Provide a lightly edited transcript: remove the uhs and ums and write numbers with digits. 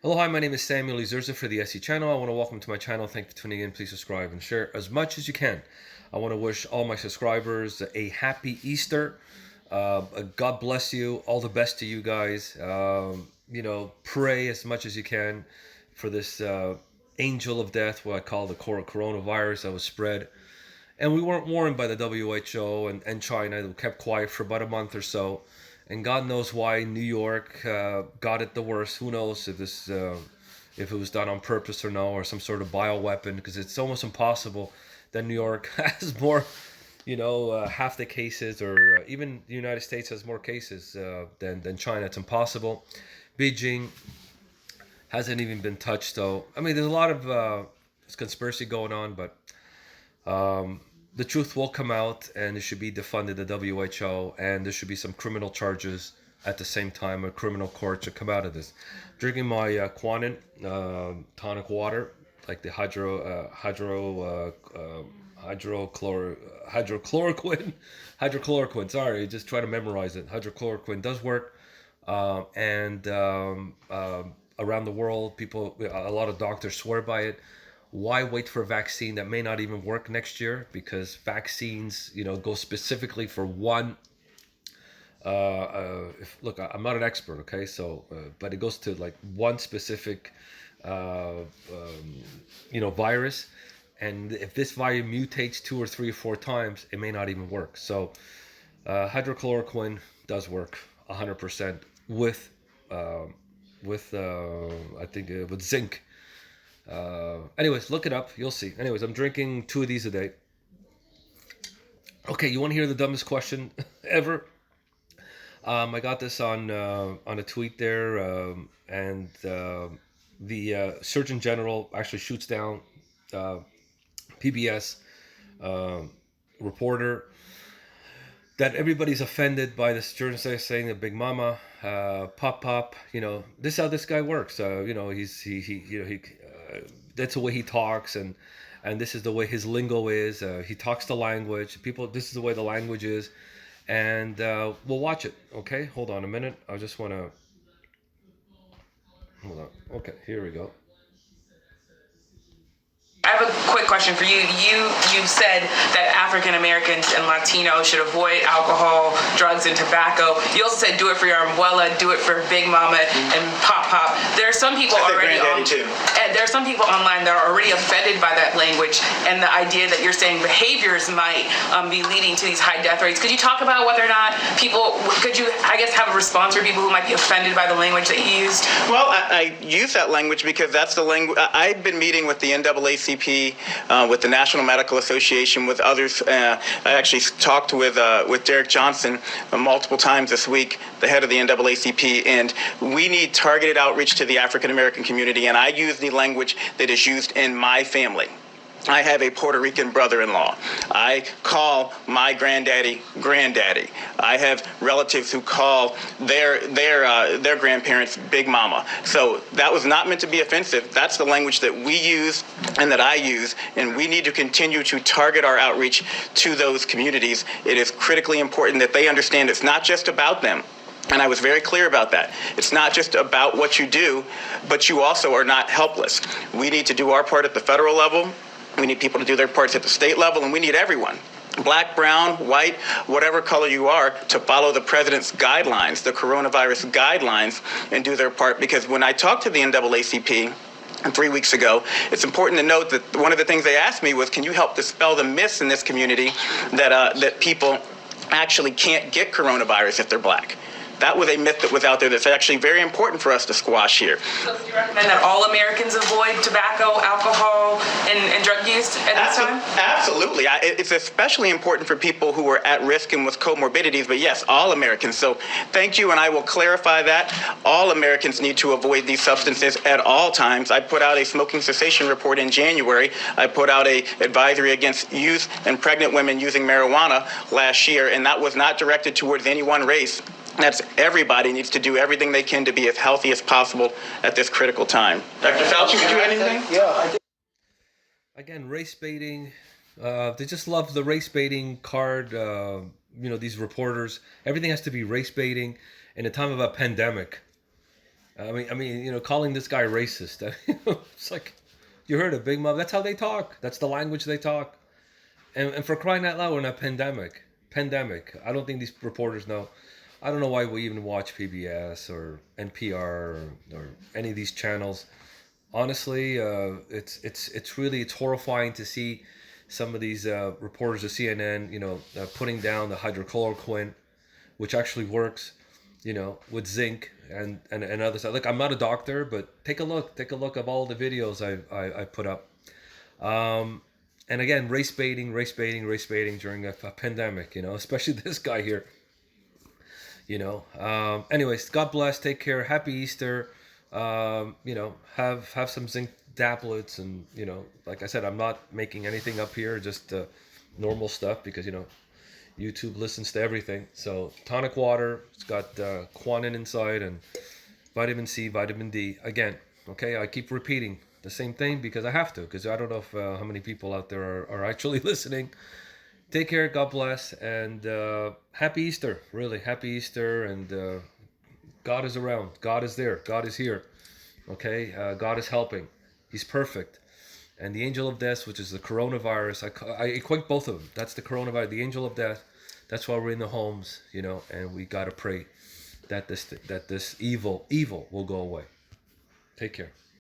Hello, hi, my name is Samuel Izurza for the SE channel. I want to welcome you to my channel. Thank you for tuning in. Please subscribe and share as much as you can. I want to wish all my subscribers a happy Easter. God bless you. All the best to you guys. Pray as much as you can for this angel of death, what I call the coronavirus that was spread. And we weren't warned by the WHO and China. They kept quiet for about a month or so. And God knows why New York got it the worst. Who knows if it was done on purpose or no, or some sort of bioweapon, because it's almost impossible that New York has more, half the cases, or even the United States has more cases than China. It's impossible. Beijing hasn't even been touched, though. I mean, there's a lot of conspiracy going on, but the truth will come out, and it should be defunded the WHO, and there should be some criminal charges at the same time. A criminal court should come out of this. Drinking my Quanon tonic water, like the hydrochloroquine. Sorry, just try to memorize it. Hydrochloroquine does work, and around the world, a lot of doctors swear by it. Why wait for a vaccine that may not even work next year? Because vaccines, go specifically for one. Look, I'm not an expert, okay? So, but it goes to like one specific, virus, and if this virus mutates two or three or four times, it may not even work. So, hydrochloroquine does work 100% I think with zinc. Anyways, look it up. You'll see. Anyways, I'm drinking 2 of these a day. Okay, you want to hear the dumbest question ever? I got this on a tweet there, and the Surgeon General actually shoots down PBS reporter that everybody's offended by this journalist saying that Big Mama, pop. This is how this guy works. That's the way he talks, and this is the way his lingo is. He talks the language. People, this is the way the language is, and we'll watch it. Okay, hold on a minute. I just want to hold on. Okay, here we go. I have a quick question for you. You said that African Americans and Latinos should avoid alcohol, drugs, and tobacco. You also said do it for your abuela, do it for Big Mama and Pop. There are some people there are some people online that are already offended by that language and the idea that you're saying behaviors might be leading to these high death rates. Could you talk about whether or not could you, I guess, have a response for people who might be offended by the language that you used? Well, I use that language because that's the language. I've been meeting with the NAACP, with the National Medical Association, with others. I actually talked with Derek Johnson multiple times this week, the head of the NAACP, and we need targeted outreach to the African American community, and I use the language that is used in my family. I have a Puerto Rican brother-in-law. I call my granddaddy. I have relatives who call their grandparents Big Mama. So that was not meant to be offensive. That's the language that we use and that I use, and we need to continue to target our outreach to those communities. It is critically important that they understand it's not just about them. And I was very clear about that. It's not just about what you do, but you also are not helpless. We need to do our part at the federal level. We need people to do their parts at the state level, and we need everyone, black, brown, white, whatever color you are, to follow the president's guidelines, the coronavirus guidelines, and do their part. Because when I talked to the NAACP 3 weeks ago, it's important to note that one of the things they asked me was, can you help dispel the myths in this community that people actually can't get coronavirus if they're black? That was a myth that was out there that's actually very important for us to squash here. So do you recommend that all Americans avoid tobacco, alcohol, and drug use at this time? Absolutely. It's especially important for people who are at risk and with comorbidities, but yes, all Americans. So thank you, and I will clarify that. All Americans need to avoid these substances at all times. I put out a smoking cessation report in January. I put out an advisory against youth and pregnant women using marijuana last year, and that was not directed towards any one race. That's everybody needs to do everything they can to be as healthy as possible at this critical time. Dr. Fauci, would you add anything? Yeah. Again, race baiting. They just love the race baiting card. These reporters. Everything has to be race baiting in a time of a pandemic. Calling this guy racist. It's like, you heard of Big Mom. That's how they talk. That's the language they talk. And for crying out loud, we're in a pandemic. Pandemic. I don't think these reporters know. I don't know why we even watch PBS or NPR or any of these channels. Honestly, it's horrifying to see some of these reporters of CNN, putting down the hydrochloroquine, which actually works, with zinc and other stuff. Look, I'm not a doctor, but take a look of all the videos I put up. And again, race baiting during a pandemic, especially this guy here, Anyways, God bless, take care, happy Easter. Have some zinc tablets, and like I said, I'm not making anything up here, just normal stuff, because YouTube listens to everything. So tonic water, it's got quinine inside, and vitamin C, vitamin D. Again, okay, I keep repeating the same thing because I have to, because I don't know if how many people out there are actually listening. Take care, God bless, and happy Easter, really, happy Easter, and God is around, God is there, God is here, okay, God is helping, He's perfect. And the angel of death, which is the coronavirus, I equate both of them. That's the coronavirus, the angel of death. That's why we're in the homes, and we got to pray that this evil will go away. Take care.